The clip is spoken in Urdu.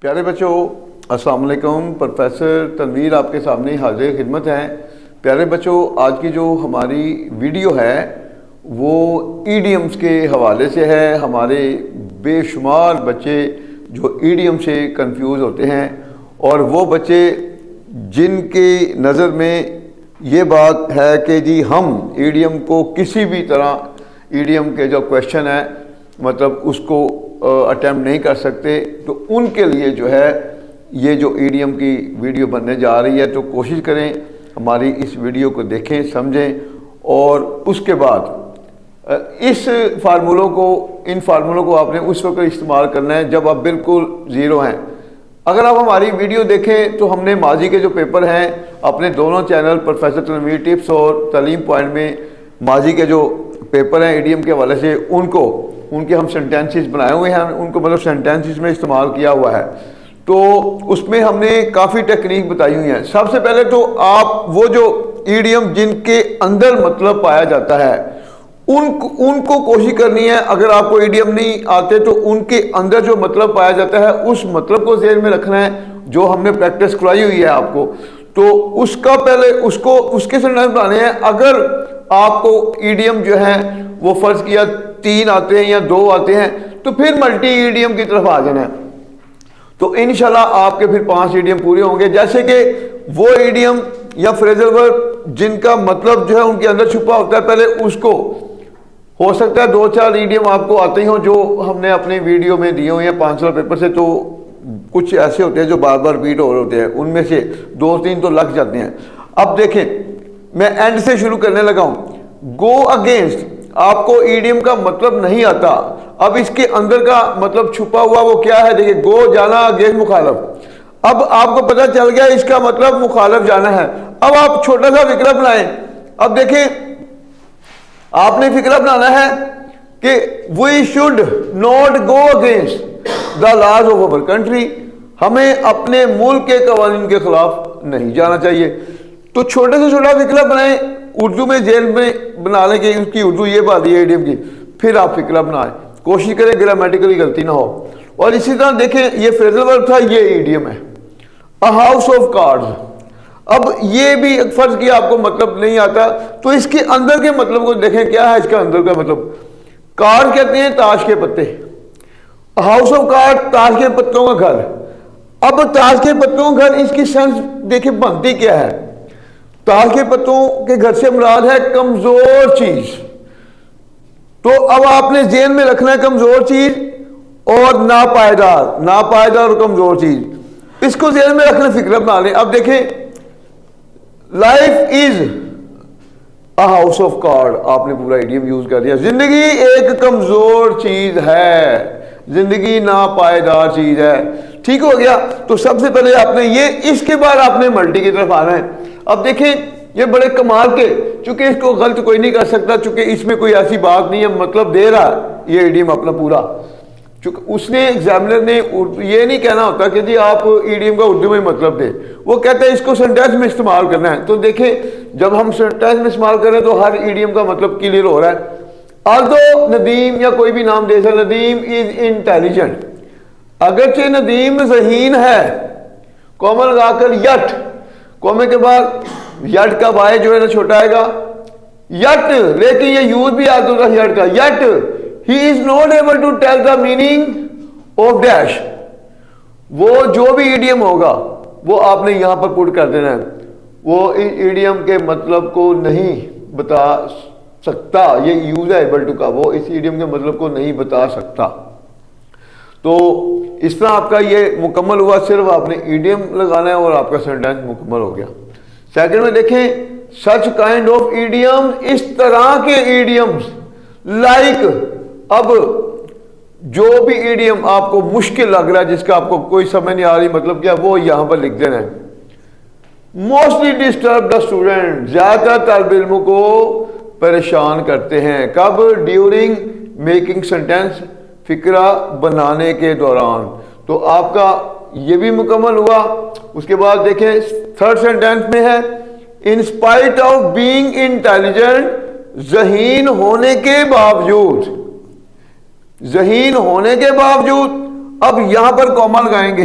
پیارے بچوں السلام علیکم، پروفیسر تنویر آپ کے سامنے حاضر خدمت ہیں۔ پیارے بچوں، آج کی جو ہماری ویڈیو ہے وہ ایڈیمز کے حوالے سے ہے۔ ہمارے بے شمار بچے جو ایڈیم سے کنفیوز ہوتے ہیں، اور وہ بچے جن کی نظر میں یہ بات ہے کہ جی ہم ایڈیم کو کسی بھی طرح ایڈیم کے جو کویشچن ہے مطلب اس کو اٹیمپٹ نہیں کر سکتے، تو ان کے لیے جو ہے یہ جو ایڈیم کی ویڈیو بننے جا رہی ہے، تو کوشش کریں ہماری اس ویڈیو کو دیکھیں، سمجھیں، اور اس کے بعد ان فارمولوں کو آپ نے اس وقت استعمال کرنا ہے جب آپ بالکل زیرو ہیں۔ اگر آپ ہماری ویڈیو دیکھیں تو ہم نے ماضی کے جو پیپر ہیں اپنے دونوں چینل پروفیسر تنویر ٹپس اور تعلیم پوائنٹ میں ماضی کے جو پیپر ہیں ایڈیم کے حوالے سے ان کے ہم سینٹینسز بنائے ہوئے ہیں، ان کو مطلب سینٹینسز میں استعمال کیا ہوا ہے، تو اس میں ہم نے کافی ٹیکنیک بتائی ہوئی ہیں۔ سب سے پہلے تو آپ وہ جو ایڈیم جن کے اندر مطلب پایا جاتا ہے ان کو کوشش کرنی ہے۔ اگر آپ کو ایڈیم نہیں آتے تو ان کے اندر جو مطلب پایا جاتا ہے اس مطلب کو ذہن میں رکھنا ہے جو ہم نے پریکٹس کرائی ہوئی ہے آپ کو، تو اس کا پہلے اس کے سینٹینس بنانے ہیں۔ اگر آپ کو ایڈیم جو ہے وہ فرض کیا 3 آتے ہیں یا 2 آتے ہیں تو پھر ملٹی ایڈیم کی طرف آ جانا ہے، تو انشاءاللہ آپ کے پھر 5 ایڈیم پورے ہوں گے۔ جیسے کہ وہ ایڈیم یا فریزل ورب جن کا مطلب جو ہے ان کے اندر چھپا ہوتا ہے، پہلے اس کو ہو سکتا ہے 2-4 ایڈیم آپ کو آتے ہی ہوں جو ہم نے اپنی ویڈیو میں دیے ہوئے ہیں 5 سال پیپر سے، تو کچھ ایسے ہوتے ہیں جو بار بار ریپیٹ ہو رہے ہوتے ہیں، ان میں سے 2-3 تو لگ جاتے ہیں۔ اب دیکھیں میں اینڈ سے شروع کرنے لگا ہوں۔ گو اگینسٹ آپ کو ایڈیم کا مطلب نہیں آتا، اب اس کے اندر کا مطلب چھپا ہوا وہ کیا ہے؟ دیکھیں، گو جانا اگینسٹ مخالف۔ اب آپ کو پتہ چل گیا اس کا مطلب مخالف جانا ہے۔ اب آپ چھوٹا سا فقرہ بنائیں۔ اب دیکھیں آپ نے فقرہ بنانا ہے کہ we should not go against the laws of our country, ہمیں اپنے ملک کے قوانین کے خلاف نہیں جانا چاہیے۔ تو چھوٹے سے چھوٹا فقرہ بنائیں، اردو میں ذیل میں بنا لیں کہ اس کی اردو یہ بات ہے ایڈیم کی، پھر آپ فقرہ بنائیں، کوشش کریں گرامیٹیکلی غلطی نہ ہو۔ اور اسی طرح دیکھیں یہ فریزل ورب تھا، یہ ایڈیم ہے اے ہاؤس آف کارڈز۔ اب یہ بھی فرض کیا آپ کو مطلب نہیں آتا تو اس کے اندر کے مطلب کو دیکھیں کیا ہے اس کا اندر کا مطلب۔ کارڈ کہتے ہیں تاش کے پتے، ہاؤس آف کارڈ تاش کے پتوں کا گھر۔ اب تاش کے پتوں کا گھر اس کی سینس دیکھیں بنتی کیا ہے؟ تاش کے پتوں کے گھر سے مراد ہے کمزور چیز، تو اب آپ نے ذہن میں رکھنا ہے کمزور چیز اور ناپائیدار اور کمزور چیز، اس کو ذہن میں رکھنا، فکر بنا لیں۔ اب دیکھیں life is a house of card, آپ نے پورا ایڈیم یوز کر دیا۔ زندگی ایک کمزور چیز ہے، زندگی ناپائیدار چیز ہے، ٹھیک ہو گیا۔ تو سب سے پہلے آپ نے یہ، اس کے بعد آپ نے ملٹی کی طرف آنا ہے۔ اب دیکھیں یہ بڑے کمال کے، چونکہ اس کو غلط کوئی نہیں کر سکتا، چونکہ اس میں کوئی ایسی بات نہیں ہے، مطلب دے رہا ہے یہ ایڈیم اپنا پورا، چونکہ اس نے ایگزامنر نے یہ نہیں کہنا ہوتا کہ جی آپ ایڈیم کا اردو میں مطلب دیں، وہ کہتا ہے اس کو سینٹینس میں استعمال کرنا ہے۔ تو دیکھیں جب ہم سینٹینس میں استعمال کر رہے ہیں تو ہر ایڈیم کا مطلب کلیئر ہو رہا ہے۔ آلدو ندیم یا کوئی بھی نام دے سکتا، ندیم از انٹیلیجنٹ، اگرچہ ندیم ذہین ہے، کوما لگا کر یٹ، کومے کے بعد یٹ کا بائی جو ہے نا چھوٹا آئے گا یٹ، لیکن یہ یوز بھی آتا ہوگا یٹ کا، yet he is not able to tell the meaning of dash۔ وہ جو بھی ایڈیم ہوگا وہ آپ نے یہاں پر پٹ کر دینا ہے، وہ ایڈیم کے مطلب کو نہیں بتا سکتا، یہ یوز ہے ایبل ٹو کا، وہ اس ایڈیم کے مطلب کو نہیں بتا سکتا۔ تو اس طرح آپ کا یہ مکمل ہوا، صرف آپ نے ایڈیم لگانا ہے اور آپ کا سینٹینس مکمل ہو گیا۔ سیکنڈ میں دیکھیں سچ کائنڈ آف ایڈیم، اس طرح کے ایڈیمز لائک، اب جو بھی ایڈیم آپ کو مشکل لگ رہا ہے جس کا آپ کو کوئی سمجھ نہیں آ رہی مطلب کیا، وہ یہاں پر لکھ دینا ہے۔ موسٹلی ڈسٹرب دا اسٹوڈنٹ، زیادہ تر طالب علموں کو پریشان کرتے ہیں، کب؟ ڈیورنگ میکنگ سینٹینس، فقرہ بنانے کے دوران۔ تو آپ کا یہ بھی مکمل ہوا۔ اس کے بعد دیکھیں تھرڈ سینٹینس میں ہے in spite of being intelligent, ذہین ہونے کے باوجود، ذہین ہونے کے باوجود۔ اب یہاں پر کوما لگائیں گے،